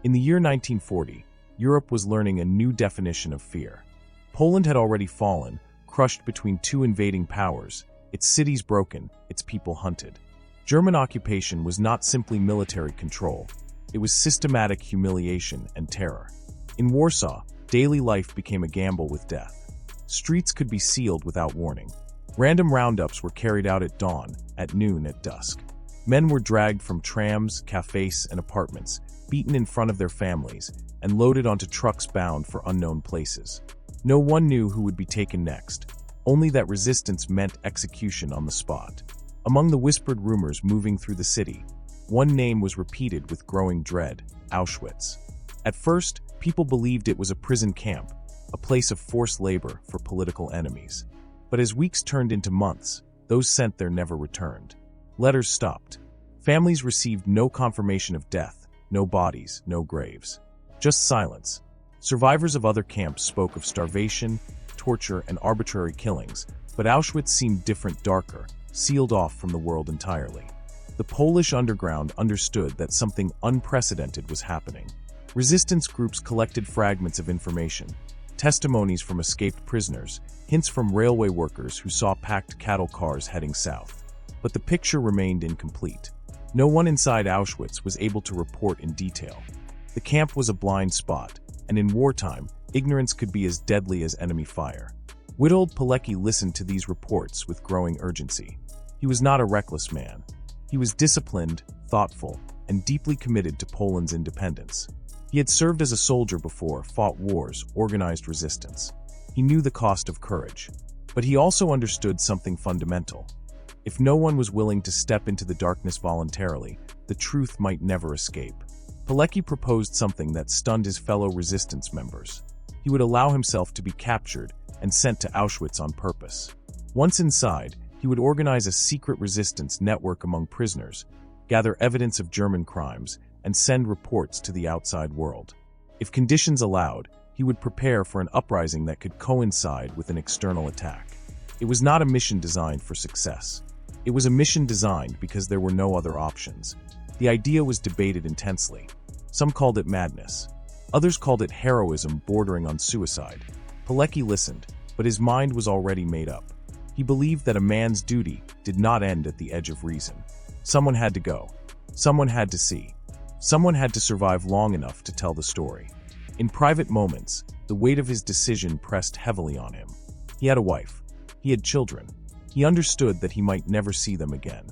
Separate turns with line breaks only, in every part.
In the year 1940, Europe was learning a new definition of fear. Poland had already fallen, crushed between two invading powers, its cities broken, its people hunted. German occupation was not simply military control, it was systematic humiliation and terror. In Warsaw, daily life became a gamble with death. Streets could be sealed without warning. Random roundups were carried out at dawn, at noon, at dusk. Men were dragged from trams, cafes, and apartments, beaten in front of their families, and loaded onto trucks bound for unknown places. No one knew who would be taken next, only that resistance meant execution on the spot. Among the whispered rumors moving through the city, one name was repeated with growing dread: Auschwitz. At first, people believed it was a prison camp, a place of forced labor for political enemies. But as weeks turned into months, those sent there never returned. Letters stopped. Families received no confirmation of death, no bodies, no graves. Just silence. Survivors of other camps spoke of starvation, torture, and arbitrary killings, but Auschwitz seemed different, darker, sealed off from the world entirely. The Polish underground understood that something unprecedented was happening. Resistance groups collected fragments of information, testimonies from escaped prisoners, hints from railway workers who saw packed cattle cars heading south. But the picture remained incomplete. No one inside Auschwitz was able to report in detail. The camp was a blind spot, and in wartime, ignorance could be as deadly as enemy fire. Witold Pilecki listened to these reports with growing urgency. He was not a reckless man. He was disciplined, thoughtful, and deeply committed to Poland's independence. He had served as a soldier before, fought wars, organized resistance. He knew the cost of courage. But he also understood something fundamental. If no one was willing to step into the darkness voluntarily, the truth might never escape. Pilecki proposed something that stunned his fellow resistance members. He would allow himself to be captured and sent to Auschwitz on purpose. Once inside, he would organize a secret resistance network among prisoners, gather evidence of German crimes, and send reports to the outside world. If conditions allowed, he would prepare for an uprising that could coincide with an external attack. It was not a mission designed for success. It was a mission designed because there were no other options. The idea was debated intensely. Some called it madness. Others called it heroism bordering on suicide. Pilecki listened, but his mind was already made up. He believed that a man's duty did not end at the edge of reason. Someone had to go. Someone had to see. Someone had to survive long enough to tell the story. In private moments, the weight of his decision pressed heavily on him. He had a wife. He had children. He understood that he might never see them again.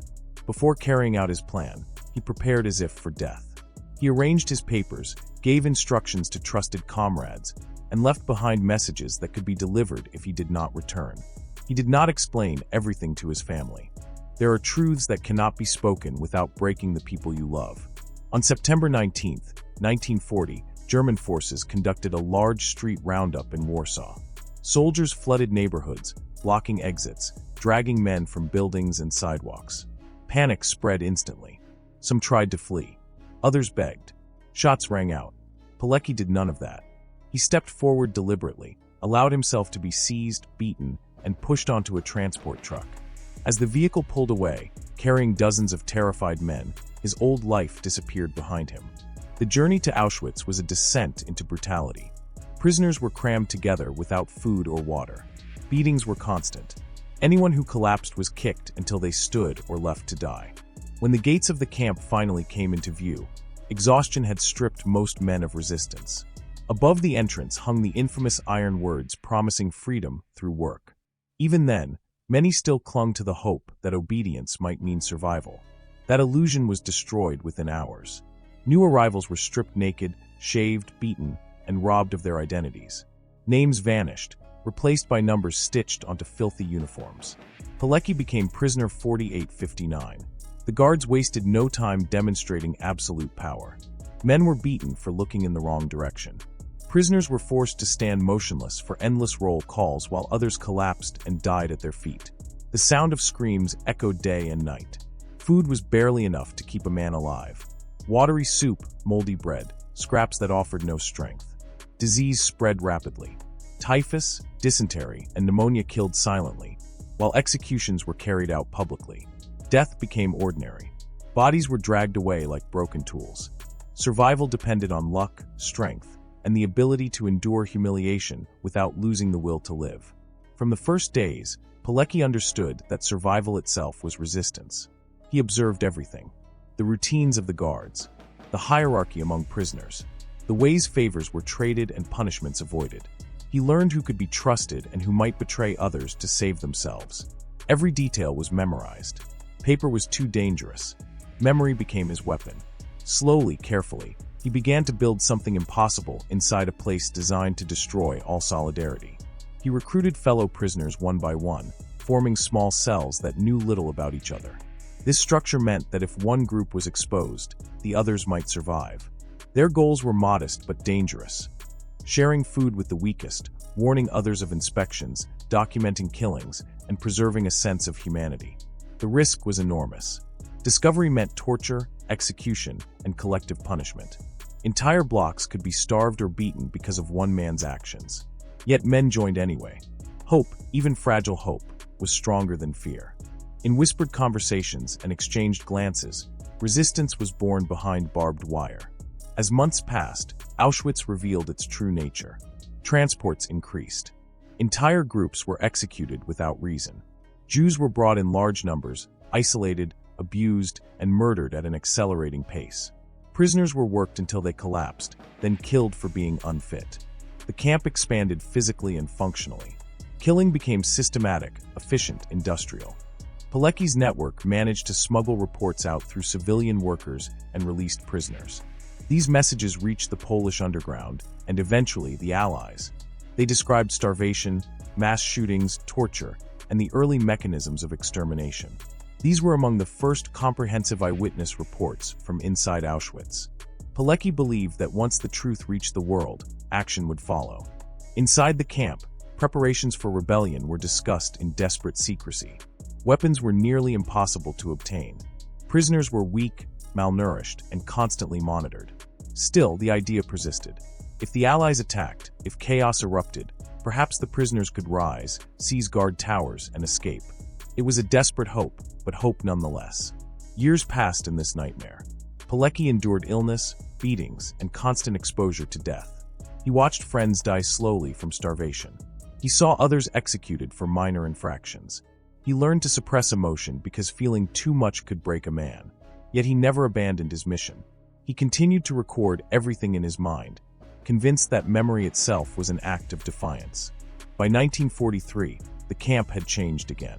Before carrying out his plan, he prepared as if for death. He arranged his papers, gave instructions to trusted comrades, and left behind messages that could be delivered if he did not return. He did not explain everything to his family. There are truths that cannot be spoken without breaking the people you love. On September 19, 1940, German forces conducted a large street roundup in Warsaw. Soldiers flooded neighborhoods, blocking exits, dragging men from buildings and sidewalks. Panic spread instantly. Some tried to flee. Others begged. Shots rang out. Pilecki did none of that. He stepped forward deliberately, allowed himself to be seized, beaten, and pushed onto a transport truck. As the vehicle pulled away, carrying dozens of terrified men, his old life disappeared behind him. The journey to Auschwitz was a descent into brutality. Prisoners were crammed together without food or water. Beatings were constant. Anyone who collapsed was kicked until they stood or left to die. When the gates of the camp finally came into view, exhaustion had stripped most men of resistance. Above the entrance hung the infamous iron words promising freedom through work. Even then, many still clung to the hope that obedience might mean survival. That illusion was destroyed within hours. New arrivals were stripped naked, shaved, beaten, and robbed of their identities. Names vanished, replaced by numbers stitched onto filthy uniforms. Pilecki became prisoner 4859. The guards wasted no time demonstrating absolute power. Men were beaten for looking in the wrong direction. Prisoners were forced to stand motionless for endless roll calls while others collapsed and died at their feet. The sound of screams echoed day and night. Food was barely enough to keep a man alive. Watery soup, moldy bread, scraps that offered no strength. Disease spread rapidly. Typhus, dysentery, and pneumonia killed silently, while executions were carried out publicly. Death became ordinary. Bodies were dragged away like broken tools. Survival depended on luck, strength, and the ability to endure humiliation without losing the will to live. From the first days, Pilecki understood that survival itself was resistance. He observed everything: the routines of the guards, the hierarchy among prisoners, the ways favors were traded and punishments avoided. He learned who could be trusted and who might betray others to save themselves. Every detail was memorized. Paper was too dangerous. Memory became his weapon. Slowly, carefully, he began to build something impossible inside a place designed to destroy all solidarity. He recruited fellow prisoners one by one, forming small cells that knew little about each other. This structure meant that if one group was exposed, the others might survive. Their goals were modest but dangerous: sharing food with the weakest, warning others of inspections, documenting killings, and preserving a sense of humanity. The risk was enormous. Discovery meant torture, execution, and collective punishment. Entire blocks could be starved or beaten because of one man's actions. Yet men joined anyway. Hope, even fragile hope, was stronger than fear. In whispered conversations and exchanged glances, resistance was born behind barbed wire. As months passed, Auschwitz revealed its true nature. Transports increased. Entire groups were executed without reason. Jews were brought in large numbers, isolated, abused, and murdered at an accelerating pace. Prisoners were worked until they collapsed, then killed for being unfit. The camp expanded physically and functionally. Killing became systematic, efficient, industrial. Pilecki's network managed to smuggle reports out through civilian workers and released prisoners. These messages reached the Polish underground and eventually the Allies. They described starvation, mass shootings, torture, and the early mechanisms of extermination. These were among the first comprehensive eyewitness reports from inside Auschwitz. Pilecki believed that once the truth reached the world, action would follow. Inside the camp, preparations for rebellion were discussed in desperate secrecy. Weapons were nearly impossible to obtain. Prisoners were weak, malnourished, and constantly monitored. Still, the idea persisted. If the Allies attacked, if chaos erupted, perhaps the prisoners could rise, seize guard towers, and escape. It was a desperate hope, but hope nonetheless. Years passed in this nightmare. Pilecki endured illness, beatings, and constant exposure to death. He watched friends die slowly from starvation. He saw others executed for minor infractions. He learned to suppress emotion because feeling too much could break a man. Yet he never abandoned his mission. He continued to record everything in his mind, convinced that memory itself was an act of defiance. By 1943, the camp had changed again.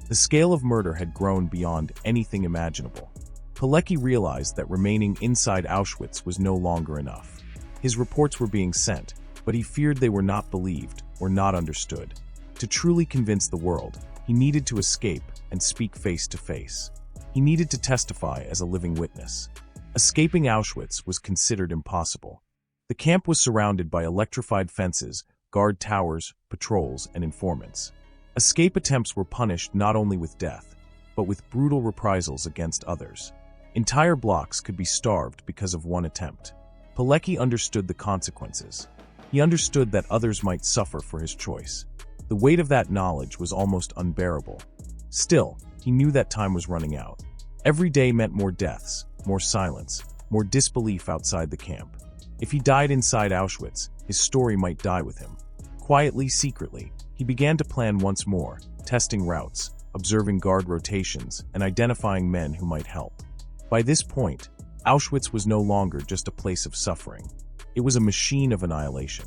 The scale of murder had grown beyond anything imaginable. Pilecki realized that remaining inside Auschwitz was no longer enough. His reports were being sent, but he feared they were not believed or not understood. To truly convince the world, he needed to escape and speak face to face. He needed to testify as a living witness. Escaping Auschwitz was considered impossible. The camp was surrounded by electrified fences, guard towers, patrols, and informants. Escape attempts were punished not only with death, but with brutal reprisals against others. Entire blocks could be starved because of one attempt. Pilecki understood the consequences. He understood that others might suffer for his choice. The weight of that knowledge was almost unbearable. Still, he knew that time was running out. Every day meant more deaths, more silence, more disbelief outside the camp. If he died inside Auschwitz, his story might die with him. Quietly, secretly, he began to plan once more, testing routes, observing guard rotations, and identifying men who might help. By this point, Auschwitz was no longer just a place of suffering. It was a machine of annihilation.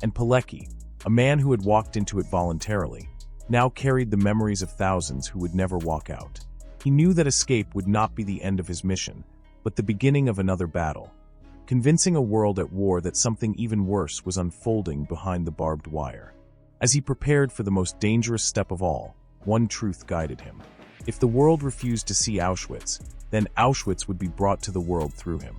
And Pilecki, a man who had walked into it voluntarily, now carried the memories of thousands who would never walk out. He knew that escape would not be the end of his mission, but the beginning of another battle, convincing a world at war that something even worse was unfolding behind the barbed wire. As he prepared for the most dangerous step of all, one truth guided him. If the world refused to see Auschwitz, then Auschwitz would be brought to the world through him.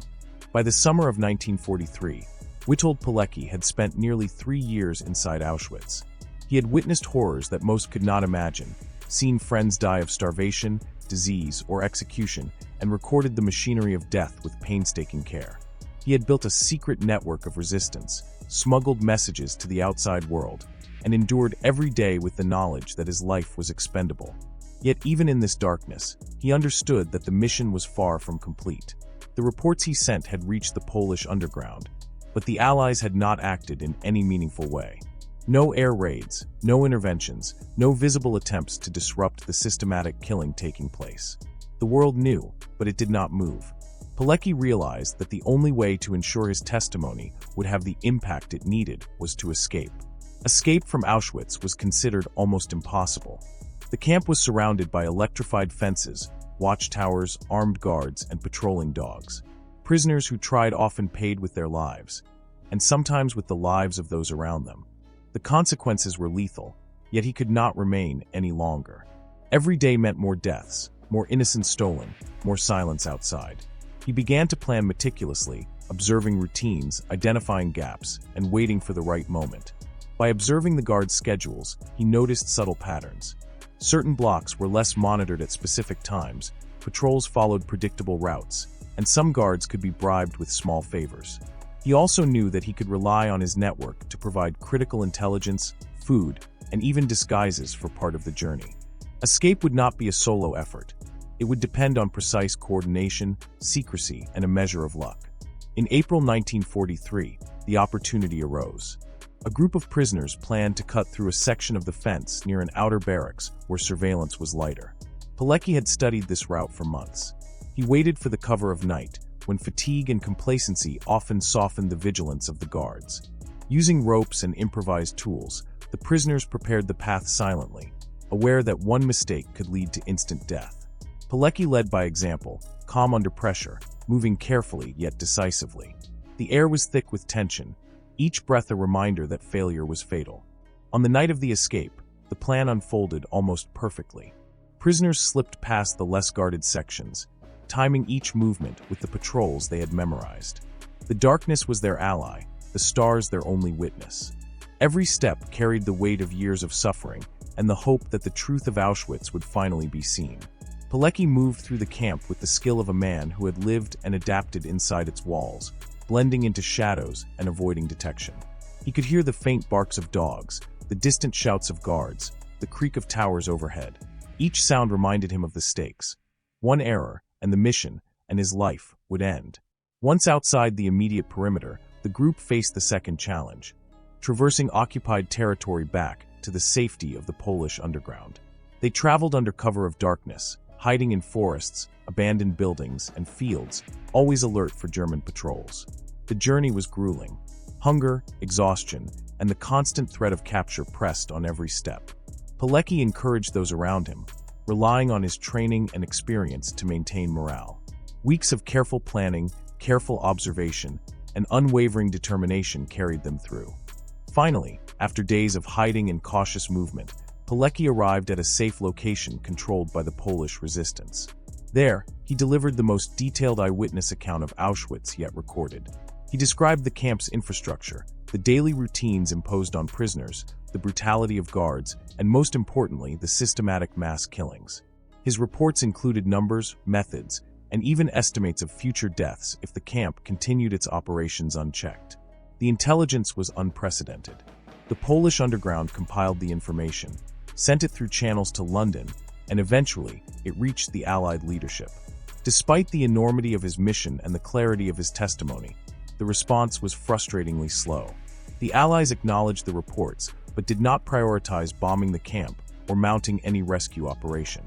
By the summer of 1943, Witold Pilecki had spent nearly 3 years inside Auschwitz. He had witnessed horrors that most could not imagine, seen friends die of starvation, disease, or execution, and recorded the machinery of death with painstaking care. He had built a secret network of resistance, smuggled messages to the outside world, and endured every day with the knowledge that his life was expendable. Yet even in this darkness, he understood that the mission was far from complete. The reports he sent had reached the Polish underground, but the Allies had not acted in any meaningful way. No air raids, no interventions, no visible attempts to disrupt the systematic killing taking place. The world knew, but it did not move. Pilecki realized that the only way to ensure his testimony would have the impact it needed was to escape. Escape from Auschwitz was considered almost impossible. The camp was surrounded by electrified fences, watchtowers, armed guards, and patrolling dogs. Prisoners who tried often paid with their lives, and sometimes with the lives of those around them. The consequences were lethal, yet he could not remain any longer. Every day meant more deaths, more innocents stolen, more silence outside. He began to plan meticulously, observing routines, identifying gaps, and waiting for the right moment. By observing the guards' schedules, he noticed subtle patterns. Certain blocks were less monitored at specific times, patrols followed predictable routes, and some guards could be bribed with small favors. He also knew that he could rely on his network to provide critical intelligence, food, and even disguises for part of the journey. Escape would not be a solo effort. It would depend on precise coordination, secrecy, and a measure of luck. In April 1943, the opportunity arose. A group of prisoners planned to cut through a section of the fence near an outer barracks where surveillance was lighter. Pilecki had studied this route for months. He waited for the cover of night, when fatigue and complacency often softened the vigilance of the guards. Using ropes and improvised tools, the prisoners prepared the path silently, aware that one mistake could lead to instant death. Pilecki led by example, calm under pressure, moving carefully yet decisively. The air was thick with tension, each breath a reminder that failure was fatal. On the night of the escape, the plan unfolded almost perfectly. Prisoners slipped past the less guarded sections, timing each movement with the patrols they had memorized. The darkness was their ally, the stars their only witness. Every step carried the weight of years of suffering and the hope that the truth of Auschwitz would finally be seen. Pilecki moved through the camp with the skill of a man who had lived and adapted inside its walls, blending into shadows and avoiding detection. He could hear the faint barks of dogs, the distant shouts of guards, the creak of towers overhead. Each sound reminded him of the stakes. One error, and the mission, and his life, would end. Once outside the immediate perimeter, the group faced the second challenge, traversing occupied territory back to the safety of the Polish underground. They traveled under cover of darkness, hiding in forests, abandoned buildings, and fields, always alert for German patrols. The journey was grueling. Hunger, exhaustion, and the constant threat of capture pressed on every step. Pilecki encouraged those around him, relying on his training and experience to maintain morale. Weeks of careful planning, careful observation, and unwavering determination carried them through. Finally, after days of hiding and cautious movement, Pilecki arrived at a safe location controlled by the Polish resistance. There, he delivered the most detailed eyewitness account of Auschwitz yet recorded. He described the camp's infrastructure, the daily routines imposed on prisoners, the brutality of guards, and most importantly, the systematic mass killings. His reports included numbers, methods, and even estimates of future deaths if the camp continued its operations unchecked. The intelligence was unprecedented. The Polish underground compiled the information, sent it through channels to London, and eventually, it reached the Allied leadership. Despite the enormity of his mission and the clarity of his testimony, the response was frustratingly slow. The Allies acknowledged the reports, but did not prioritize bombing the camp or mounting any rescue operation.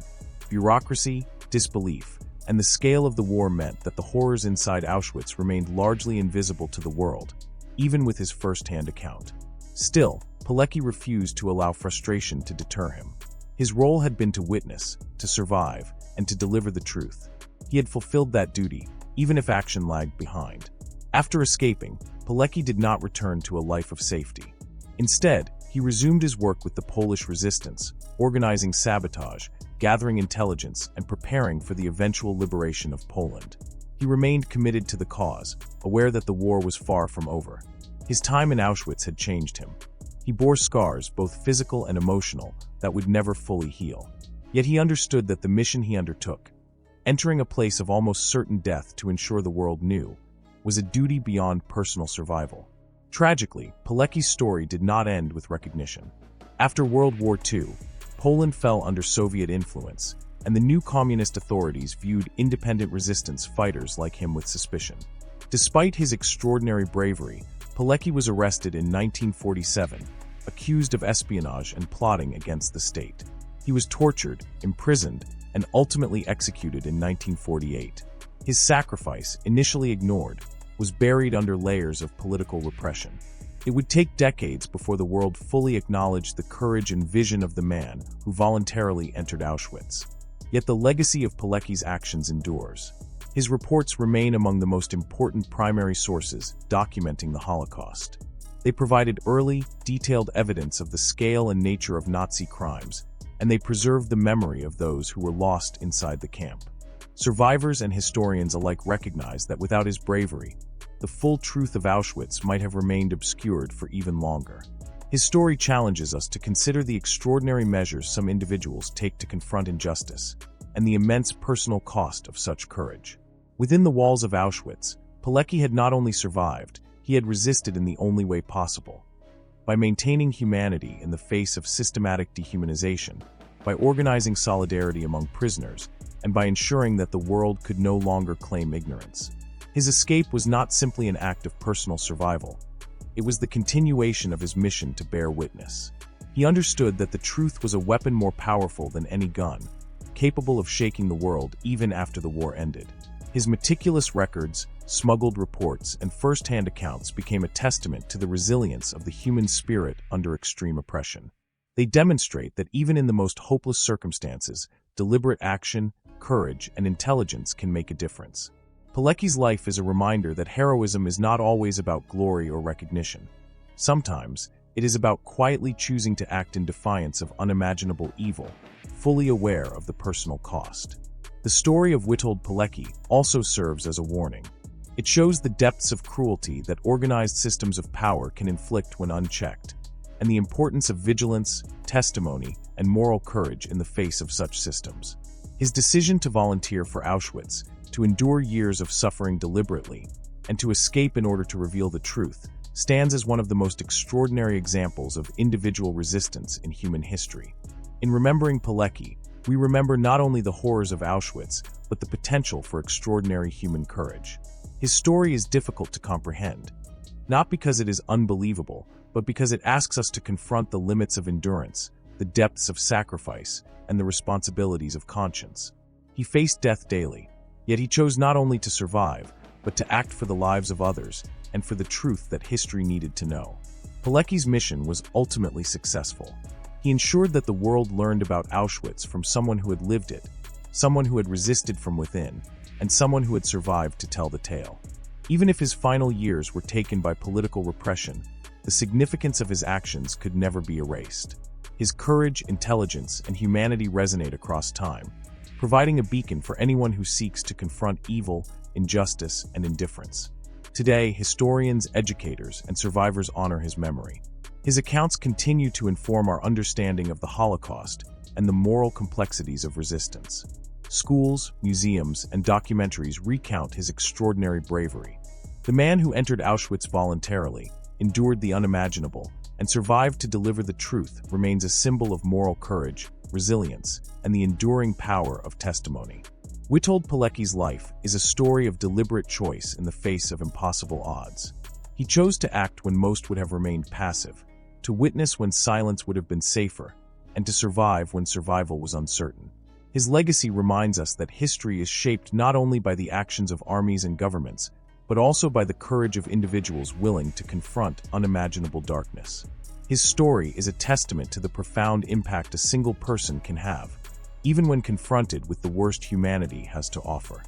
Bureaucracy, disbelief, and the scale of the war meant that the horrors inside Auschwitz remained largely invisible to the world, even with his first-hand account. Still, Pilecki refused to allow frustration to deter him. His role had been to witness, to survive, and to deliver the truth. He had fulfilled that duty, even if action lagged behind. After escaping, Pilecki did not return to a life of safety. Instead, he resumed his work with the Polish resistance, organizing sabotage, gathering intelligence, and preparing for the eventual liberation of Poland. He remained committed to the cause, aware that the war was far from over. His time in Auschwitz had changed him. He bore scars, both physical and emotional, that would never fully heal. Yet he understood that the mission he undertook, entering a place of almost certain death to ensure the world knew, was a duty beyond personal survival. Tragically, Pilecki's story did not end with recognition. After World War II, Poland fell under Soviet influence, and the new communist authorities viewed independent resistance fighters like him with suspicion. Despite his extraordinary bravery, Pilecki was arrested in 1947, accused of espionage and plotting against the state. He was tortured, imprisoned, and ultimately executed in 1948. His sacrifice, initially ignored, was buried under layers of political repression. It would take decades before the world fully acknowledged the courage and vision of the man who voluntarily entered Auschwitz. Yet the legacy of Pilecki's actions endures. His reports remain among the most important primary sources documenting the Holocaust. They provided early, detailed evidence of the scale and nature of Nazi crimes, and they preserved the memory of those who were lost inside the camp. Survivors and historians alike recognize that without his bravery, the full truth of Auschwitz might have remained obscured for even longer. His story challenges us to consider the extraordinary measures some individuals take to confront injustice, and the immense personal cost of such courage. Within the walls of Auschwitz, Pilecki had not only survived, he had resisted in the only way possible. By maintaining humanity in the face of systematic dehumanization, by organizing solidarity among prisoners, and by ensuring that the world could no longer claim ignorance. His escape was not simply an act of personal survival. It was the continuation of his mission to bear witness. He understood that the truth was a weapon more powerful than any gun, capable of shaking the world even after the war ended. His meticulous records, smuggled reports, and first-hand accounts became a testament to the resilience of the human spirit under extreme oppression. They demonstrate that even in the most hopeless circumstances, deliberate action, courage, and intelligence can make a difference. Pilecki's life is a reminder that heroism is not always about glory or recognition. Sometimes, it is about quietly choosing to act in defiance of unimaginable evil, fully aware of the personal cost. The story of Witold Pilecki also serves as a warning. It shows the depths of cruelty that organized systems of power can inflict when unchecked, and the importance of vigilance, testimony, and moral courage in the face of such systems. His decision to volunteer for Auschwitz, to endure years of suffering deliberately, and to escape in order to reveal the truth, stands as one of the most extraordinary examples of individual resistance in human history. In remembering Pilecki, we remember not only the horrors of Auschwitz, but the potential for extraordinary human courage. His story is difficult to comprehend, not because it is unbelievable, but because it asks us to confront the limits of endurance, the depths of sacrifice, and the responsibilities of conscience. He faced death daily, yet he chose not only to survive, but to act for the lives of others and for the truth that history needed to know. Pilecki's mission was ultimately successful. He ensured that the world learned about Auschwitz from someone who had lived it, someone who had resisted from within, and someone who had survived to tell the tale. Even if his final years were taken by political repression, the significance of his actions could never be erased. His courage, intelligence, and humanity resonate across time, providing a beacon for anyone who seeks to confront evil, injustice, and indifference. Today, historians, educators, and survivors honor his memory. His accounts continue to inform our understanding of the Holocaust and the moral complexities of resistance. Schools, museums, and documentaries recount his extraordinary bravery. The man who entered Auschwitz voluntarily, endured the unimaginable, and survived to deliver the truth remains a symbol of moral courage, resilience, and the enduring power of testimony. Witold Pilecki's life is a story of deliberate choice in the face of impossible odds. He chose to act when most would have remained passive, to witness when silence would have been safer, and to survive when survival was uncertain. His legacy reminds us that history is shaped not only by the actions of armies and governments, but also by the courage of individuals willing to confront unimaginable darkness. His story is a testament to the profound impact a single person can have, even when confronted with the worst humanity has to offer.